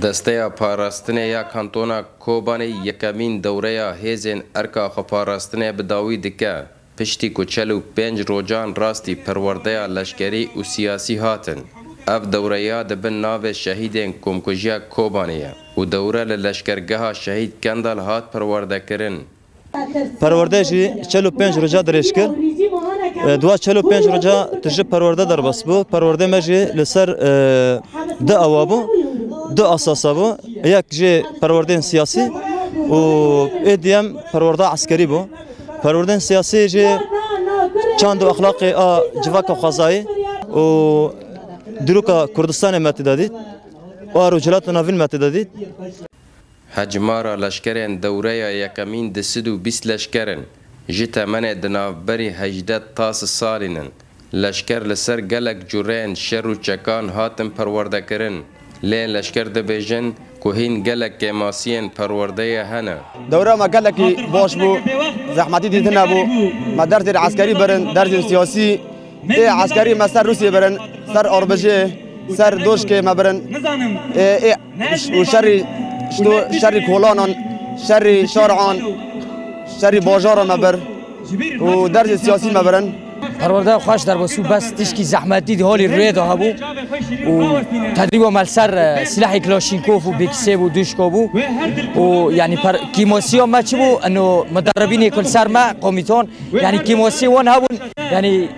دسته پاراستنه یا کانتونا کوبانی یکمین دوره هیزن ارکا خپاراستنه بداوی دکه پشتی کو 45 روجان راستی پرورده لشکری و سیاسی هاتن. اف دوره دبن ناو شهیدین کمکجیا کوبانیه و دوره لشکرگاه شهید کندل هات پرورده کرن. پرورده جی 45 روجا درش کرد. دوا 45 روجا تجربه پرورده در بس بو. پرورده مجی لسر ده اوابو دو اساسا بو. یک جی پرورده سیاسی و ایدیم پرورده عسکری بو. پرورده سیاسی جی چند اخلاقی جواک خزایی و دروکا کردستان متدادید و رجالات نوین متدادید. حجمارا لشکرین دوره یکمین دسدو 20 لشکرن جت من دنابری 18 تاس سالینن لشکر لسر گلک جورین شر و چکان هاتم پرورده کرن لی لشکر دبیجن کوهین گلک کماسین پرورده هنه دوره ما گلکی باش بو زحمتی دیدن بو ما درس عسکری برن درس سیاسی عسکری ما سر روسیه برن سر اربجه سر دوش که ما برن و شر کولانان شر شارعان شر باجار ما بر و درس سیاسی ما برن پرورده خوش در بسو بس تشکی زحمت دید حالی روی ده بو و تدریب عمل سر سلاح کلاشینکوف و بیکسه و دوشکا بو و یعنی کیماسی ها ما چی بو انو مدربین کل سر ما قومیتان یعنی کیماسی وان هبون یعنی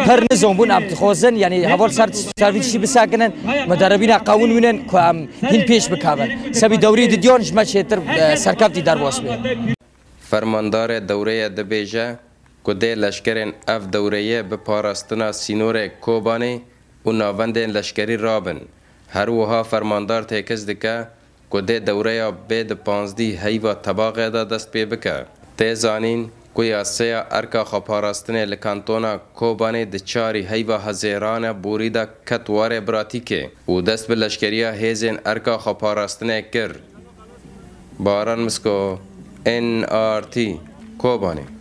پر نظام بون ابتخوزن یعنی حوال سرویسی بساکنن مدربین قانون مینن که هم هین پیش بکابن سبی دوری دیدیانش ما چهتر سرکفتی در باس بید فرماندار دوره دبیجه کده لشکرین اف دوره به پاراستنا سینور کوبانی و ناوندین لشکری رابن هر وها فرماندار تکز دکه کده دوره بید 15 هیوا طباقه دا دست پی بکه تیزانین کویا سیا ارکا خپاراستنه لکانتونا کوبانی د چاری هیوا هزیران بوریدا کتوار براتیکه و دست به لشکریا هیزن ارکا خپاراستنه کر باران مسکو NRT کوبانی